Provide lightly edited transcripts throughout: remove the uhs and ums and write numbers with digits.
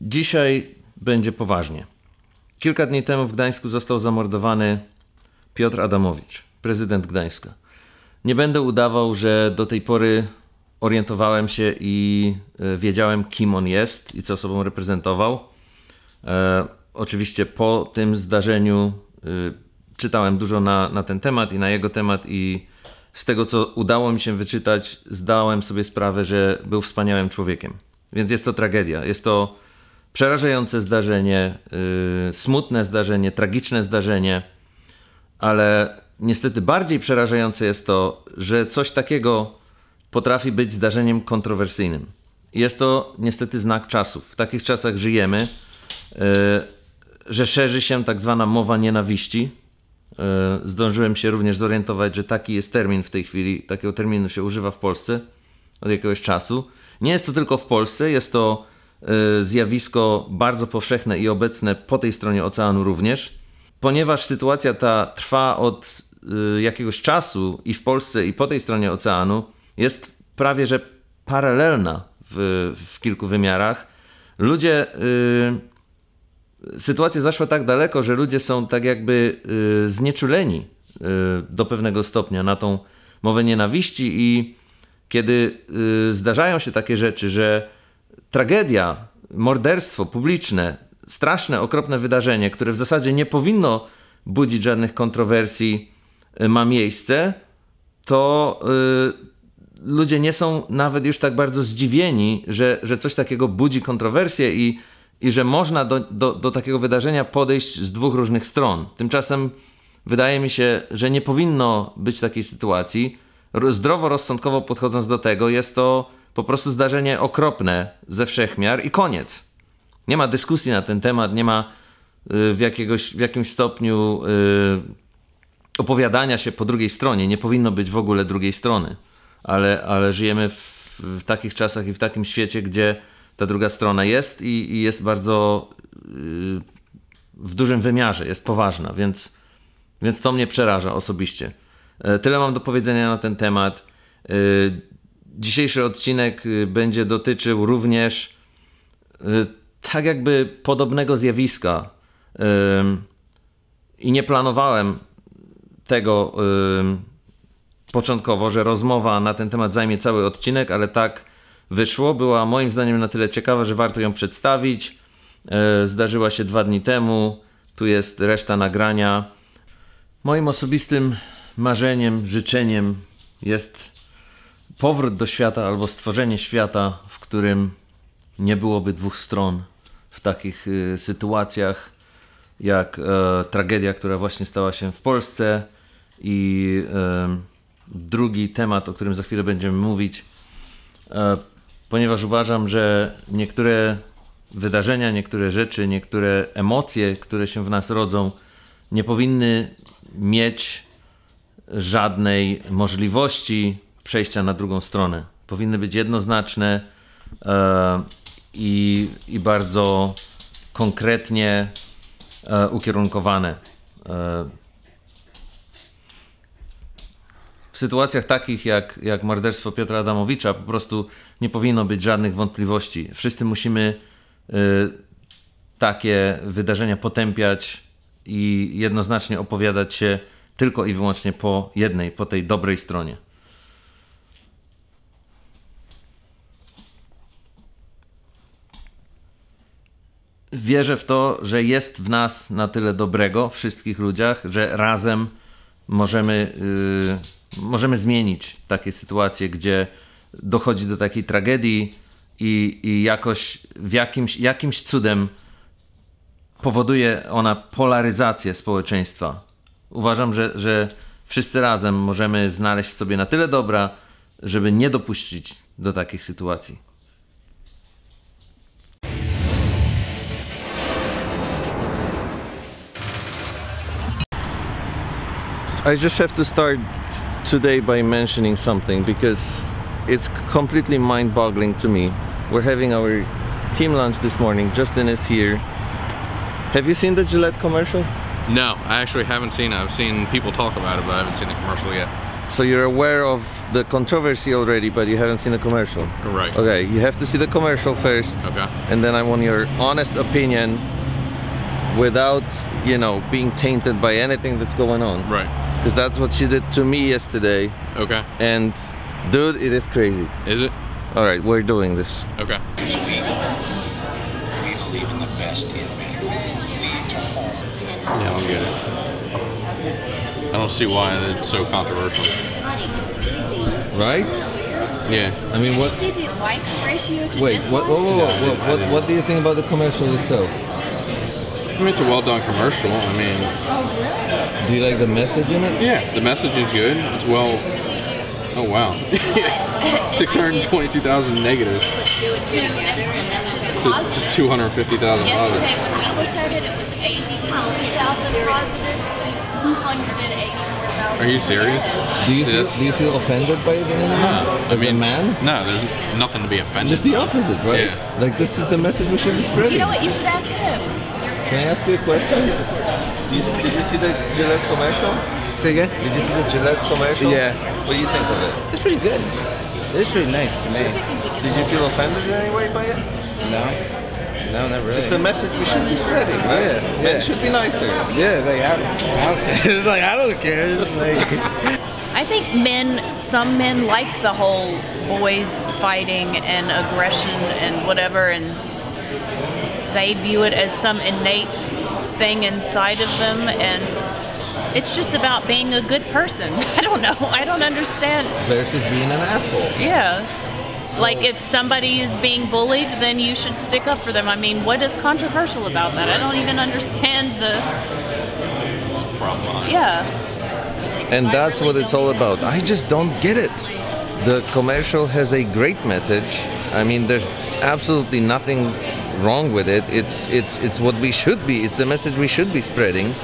Dzisiaj będzie poważnie. Kilka dni temu w Gdańsku został zamordowany Piotr Adamowicz, prezydent Gdańska. Nie będę udawał, że do tej pory orientowałem się i wiedziałem, kim on jest i co sobą reprezentował. Oczywiście po tym zdarzeniu czytałem dużo na ten temat i na jego temat i z tego, co udało mi się wyczytać, zdałem sobie sprawę, że był wspaniałym człowiekiem. Więc jest to tragedia. Jest to przerażające zdarzenie, smutne zdarzenie, tragiczne zdarzenie, ale niestety bardziej przerażające jest to, że coś takiego potrafi być zdarzeniem kontrowersyjnym. Jest to niestety znak czasów. W takich czasach żyjemy, że szerzy się tak zwana mowa nienawiści. Zdążyłem się również zorientować, że taki jest termin w tej chwili, takiego terminu się używa w Polsce od jakiegoś czasu. Nie jest to tylko w Polsce, jest to zjawisko bardzo powszechne i obecne po tej stronie oceanu również. Ponieważ sytuacja ta trwa od jakiegoś czasu i w Polsce i po tej stronie oceanu, jest prawie że paralelna w kilku wymiarach. Sytuacja zaszła tak daleko, że ludzie są tak jakby znieczuleni do pewnego stopnia na tą mowę nienawiści i kiedy zdarzają się takie rzeczy, że tragedia, morderstwo publiczne, straszne, okropne wydarzenie, które w zasadzie nie powinno budzić żadnych kontrowersji, ma miejsce, to ludzie nie są nawet już tak bardzo zdziwieni, że coś takiego budzi kontrowersję i że można do takiego wydarzenia podejść z dwóch różnych stron. Tymczasem wydaje mi się, że nie powinno być takiej sytuacji. Zdroworozsądkowo podchodząc do tego, jest to po prostu zdarzenie okropne ze wszechmiar i koniec. Nie ma dyskusji na ten temat, nie ma w jakimś stopniu opowiadania się po drugiej stronie. Nie powinno być w ogóle drugiej strony. Ale żyjemy w takich czasach i w takim świecie, gdzie ta druga strona jest i jest bardzo w dużym wymiarze, jest poważna, więc to mnie przeraża osobiście. Tyle mam do powiedzenia na ten temat. Dzisiejszy odcinek będzie dotyczył również tak jakby podobnego zjawiska i nie planowałem tego początkowo, że rozmowa na ten temat zajmie cały odcinek, ale tak wyszło. Była moim zdaniem na tyle ciekawa, że warto ją przedstawić. Zdarzyła się 2 dni temu. Tu jest reszta nagrania. Moim osobistym marzeniem, życzeniem jest powrót do świata albo stworzenie świata, w którym nie byłoby dwóch stron w takich sytuacjach jak tragedia, która właśnie stała się w Polsce i drugi temat, o którym za chwilę będziemy mówić, ponieważ uważam, że niektóre wydarzenia, niektóre rzeczy, niektóre emocje, które się w nas rodzą, nie powinny mieć żadnej możliwości przejścia na drugą stronę. Powinny być jednoznaczne i bardzo konkretnie ukierunkowane. W sytuacjach takich jak morderstwo Piotra Adamowicza po prostu nie powinno być żadnych wątpliwości. Wszyscy musimy takie wydarzenia potępiać i jednoznacznie opowiadać się tylko i wyłącznie po tej dobrej stronie. Wierzę w to, że jest w nas na tyle dobrego, w wszystkich ludziach, że razem możemy zmienić takie sytuacje, gdzie dochodzi do takiej tragedii i jakoś jakimś cudem powoduje ona polaryzację społeczeństwa. Uważam, że wszyscy razem możemy znaleźć w sobie na tyle dobra, żeby nie dopuścić do takich sytuacji. I just have to start today by mentioning something because it's completely mind-boggling to me. We're having our team lunch this morning. Justin is here. Have you seen the Gillette commercial? No, I actually haven't seen it. I've seen people talk about it, but I haven't seen the commercial yet. So you're aware of the controversy already, but you haven't seen the commercial. Right. Okay, you have to see the commercial first. Okay. And then I want your honest opinion without, you know, being tainted by anything that's going on. Right. Because that's what she did to me yesterday. Okay. And dude, it is crazy. Is it? All right, we're doing this. Okay. We believe in the best in men. Lead to home. Yeah, I'll get it. I don't see why it's so controversial. Right? Yeah. I mean, what? See the like ratio to Wait, dislike? what do you think about the commercial itself? I mean, it's a well-done commercial. I mean, Do you like the message in it? yeah, the messaging's good. It's well. Oh wow. 622,000 negatives to just 250,000 Yesterday positives. when we looked at it, it was 82,000 positive to 284,000. Are you serious? Do you feel offended by it in any way? No, I As mean, a man? No, there's nothing to be offended. Just the opposite, right? Yeah. Like this is the message we should be spreading. You know what? You should ask him. Can I ask you a question? Did you see the Gillette commercial? Say again? Did you see the Gillette commercial? Yeah. What do you think of it? It's pretty good. It's pretty nice to me. Did you feel offended in any way by it? No. No, not really. It's the message we should be spreading, right? Yeah, Men yeah. should be nicer. Yeah, like, it's like, I don't care. It's like... I think some men like the whole boys fighting and aggression and whatever, and they view it as some innate thing inside of them, and it's just about being a good person. I don't know. I don't understand. Versus being an asshole. Yeah. Like if somebody is being bullied, then you should stick up for them. I mean, what is controversial about that? I don't even understand the Problem. yeah. And that's what it's all about. I just don't get it. The commercial has a great message. I mean, there's absolutely nothing wrong with it. It's what we should be. It's the message we should be spreading.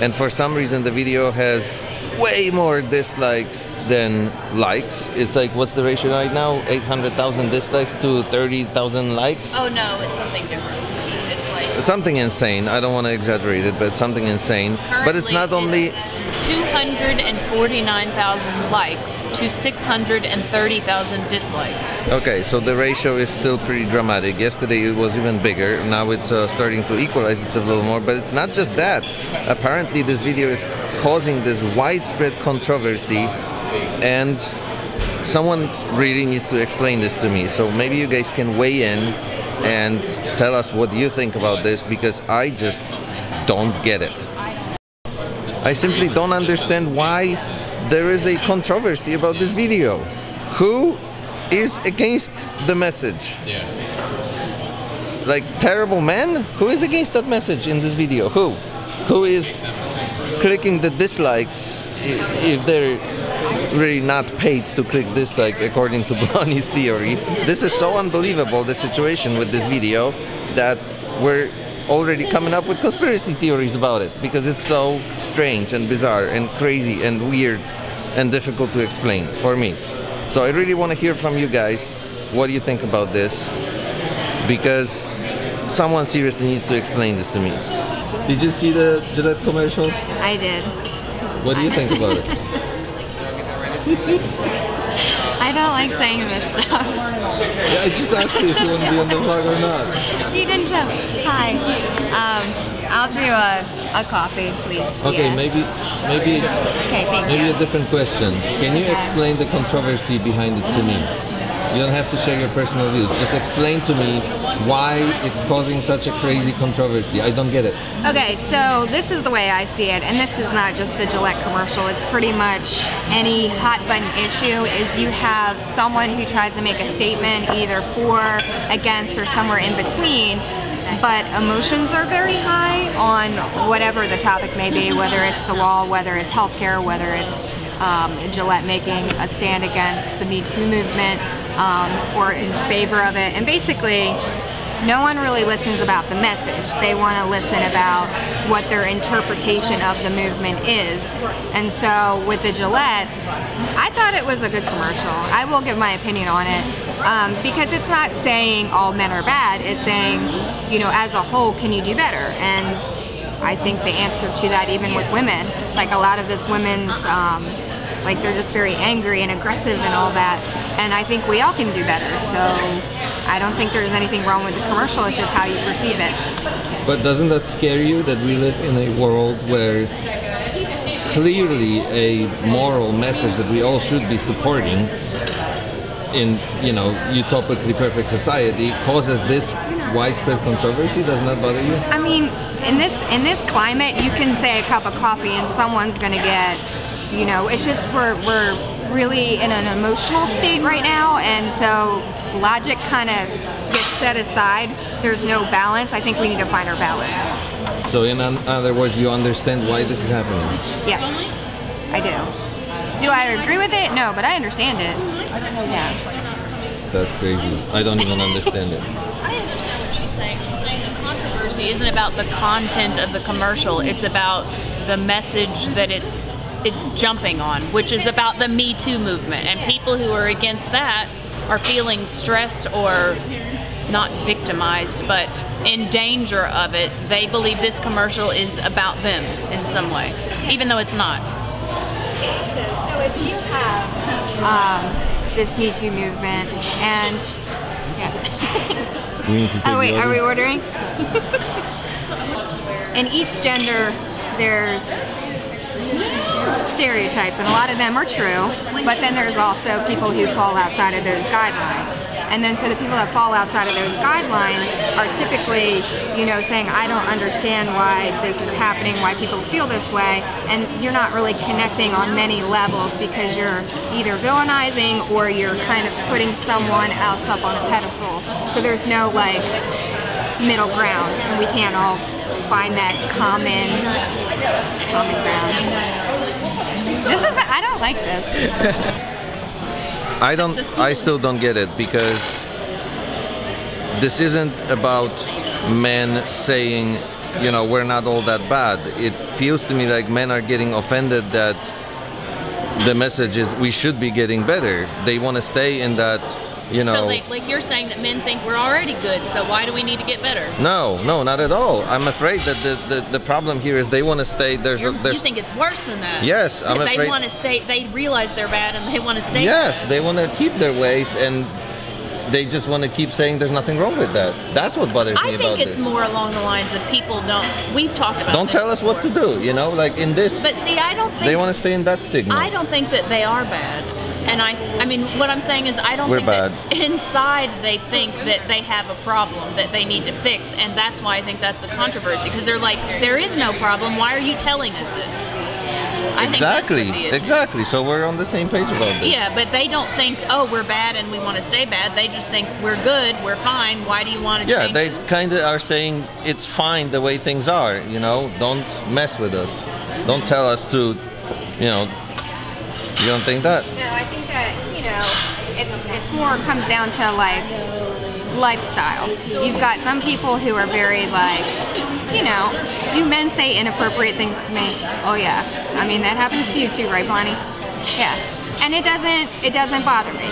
And for some reason, the video has way more dislikes than likes. It's like, what's the ratio right now? 800,000 dislikes to 30,000 likes? Oh no, it's something different. It's like Something insane. I don't want to exaggerate it, but something insane. But it's not only... 249,000 likes to 630,000 dislikes. Okay, so the ratio is still pretty dramatic. Yesterday it was even bigger. Now it's starting to equalize itself a little more. But it's not just that. Apparently this video is causing this widespread controversy, and someone really needs to explain this to me. So maybe you guys can weigh in and tell us what you think about this, because I just don't get it. I simply don't understand why there is a controversy about this video. Who is against the message? Yeah. Like terrible men? Who is against that message in this video? Who? Who is clicking the dislikes if they're really not paid to click dislike according to Blondie's theory? This is so unbelievable, the situation with this video, that we're already coming up with conspiracy theories about it, because it's so strange and bizarre and crazy and weird and difficult to explain for me. So I really want to hear from you guys. What do you think about this? Because someone seriously needs to explain this to me. Did you see the Gillette commercial? I did. What do you think about it? I don't like saying this stuff. Yeah, I just asked you if you want to be on the vlog or not. You didn't tell me. Hi. I'll do a coffee, please. Okay, Yeah. maybe Okay, thank maybe you. a different question. Can you Okay. explain the controversy behind it to me? You don't have to share your personal views. Just explain to me why it's causing such a crazy controversy. I don't get it. Okay, so this is the way I see it, and this is not just the Gillette commercial. It's pretty much any hot button issue is you have someone who tries to make a statement either for, against, or somewhere in between, but emotions are very high on whatever the topic may be, whether it's the wall, whether it's healthcare, whether it's Gillette making a stand against the Me Too movement, or in favor of it. And basically, no one really listens about the message. They want to listen about what their interpretation of the movement is. And so with the Gillette, I thought it was a good commercial. I will give my opinion on it, because it's not saying all men are bad. It's saying, you know, as a whole, can you do better? And I think the answer to that, even with women, like a lot of this women's Like they're just very angry and aggressive and all that. And I think we all can do better. So I don't think there's anything wrong with the commercial. It's just how you perceive it. But doesn't that scare you that we live in a world where clearly a moral message that we all should be supporting in, you know, utopically perfect society causes this widespread controversy? Doesn't that bother you? I mean, in this climate, you can say a cup of coffee and someone's gonna get, you know, it's just we're really in an emotional state right now, and so logic kind of gets set aside. There's no balance. I think we need to find our balance. So in other words, you understand why this is happening? Yes, I do. Do I agree with it? No, but I understand it. Yeah. That's crazy. I don't even understand it. I understand what she's saying. She's saying the controversy isn't about the content of the commercial. It's about the message that it's jumping on, which is about the Me Too movement. And people who are against that are feeling stressed or not victimized, but in danger of it. They believe this commercial is about them in some way, even though it's not. So if you have this Me Too movement and oh wait, are we ordering? In each gender there's stereotypes, and a lot of them are true, but then there's also people who fall outside of those guidelines. And then so the people that fall outside of those guidelines are typically, you know, saying, I don't understand why this is happening, why people feel this way, and you're not really connecting on many levels because you're either villainizing or you're kind of putting someone else up on a pedestal. So there's no like middle ground, and we can't all find that common ground. I don't like this. I still don't get it, because this isn't about men saying, you know, we're not all that bad. It feels to me like men are getting offended that the message is we should be getting better. They want to stay in that, you know. So like you're saying that men think we're already good, so why do we need to get better? No, not at all. I'm afraid that the problem here is they want to stay. You think it's worse than that? Yes, I'm afraid. They want to stay. They realize they're bad and they want to stay. Yes, they want to keep their ways, and they just want to keep saying there's nothing wrong with that. That's what bothers me about this. I think it's more along the lines of people don't. We've talked about. Don't tell us what to do. You know, like in this. But see, I don't think they want to stay in that stigma. I don't think that they are bad. And I mean, what I'm saying is I don't think bad. that inside they think that they have a problem that they need to fix, and that's why I think that's a controversy, because they're like, there is no problem, why are you telling us this? Exactly. So we're on the same page about this. Yeah, but they don't think, oh, we're bad and we want to stay bad. They just think we're good, we're fine, why do you want to change they this? kind of are saying it's fine the way things are, you know, don't mess with us. Don't tell us to, you know. You don't think that? No, I think that, you know, it's more comes down to like lifestyle. You've got some people who are very like, you know, do men say inappropriate things to me? Oh yeah. I mean, that happens to you too, right, Bonnie? Yeah. And it doesn't bother me.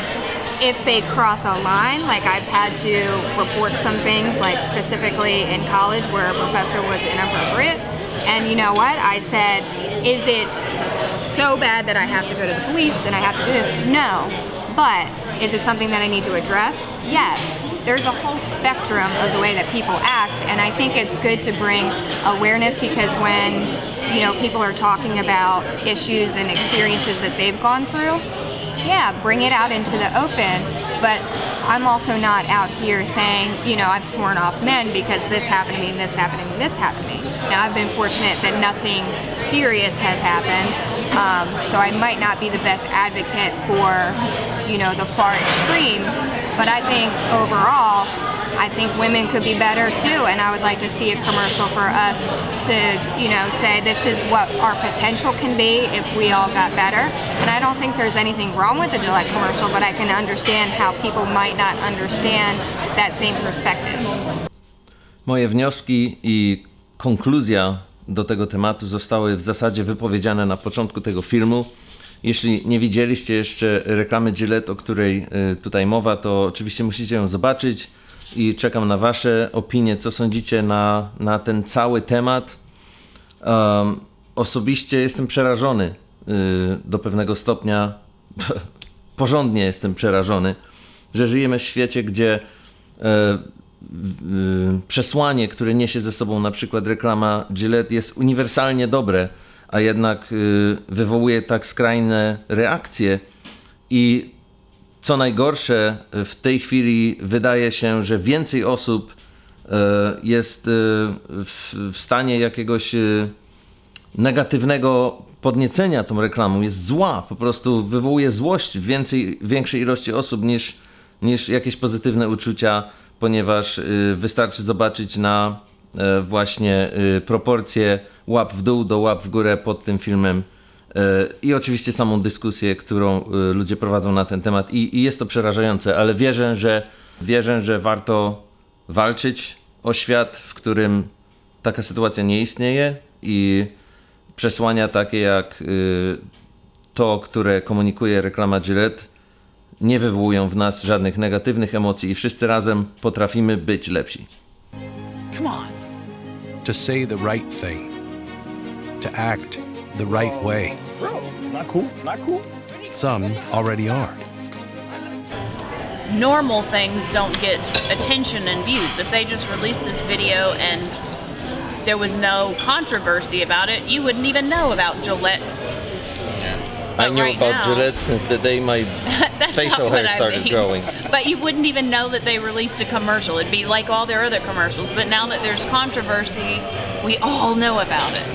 If they cross a line, like I've had to report some things, like specifically in college where a professor was inappropriate, and you know what? I said, is it so bad that I have to go to the police and I have to do this? No. But is it something that I need to address? Yes. There's a whole spectrum of the way that people act, and I think it's good to bring awareness, because when, you know, people are talking about issues and experiences that they've gone through, yeah, bring it out into the open. But I'm also not out here saying, you know, I've sworn off men because this happened to me, this happened to me, this happened to me. Now, I've been fortunate that nothing serious has happened, so I might not be the best advocate for, you know, the far extremes, but I think overall, I think women could be better too, and I would like to see a commercial for us to, you know, say this is what our potential can be if we all got better. And I don't think there's anything wrong with the Gillette commercial, but I can understand how people might not understand that same perspective. Moje wnioski i konkluzja do tego tematu zostały w zasadzie wypowiedziane na początku tego filmu. Jeśli nie widzieliście jeszcze reklamy Gillette, o której tutaj mowa, to oczywiście musicie ją zobaczyć i czekam na wasze opinie, co sądzicie na ten cały temat. Osobiście jestem przerażony do pewnego stopnia porządnie jestem przerażony, że żyjemy w świecie, gdzie przesłanie, które niesie ze sobą na przykład reklama Gillette, jest uniwersalnie dobre, a jednak wywołuje tak skrajne reakcje i co najgorsze, w tej chwili wydaje się, że więcej osób jest w stanie jakiegoś negatywnego podniecenia tą reklamą, jest zła, po prostu wywołuje złość w większej ilości osób niż jakieś pozytywne uczucia, ponieważ wystarczy zobaczyć na właśnie proporcje łap w dół do łap w górę pod tym filmem i oczywiście samą dyskusję, którą ludzie prowadzą na ten temat i jest to przerażające, ale wierzę, że warto walczyć o świat, w którym taka sytuacja nie istnieje i przesłania takie jak to, które komunikuje reklama Gillette, nie wywołują w nas żadnych negatywnych emocji i wszyscy razem potrafimy być lepsi. Come on. To say the right thing, to act the right way. Bro, not cool, not cool. Some already are. Normal things don't get attention and views. If they just released this video and there was no controversy about it, you wouldn't even know about Gillette. I knew right about now- Gillette since the day my That's facial not hair what I started mean. growing. But you wouldn't even know that they released a commercial. It'd be like all their other commercials. But now that there's controversy, we all know about it.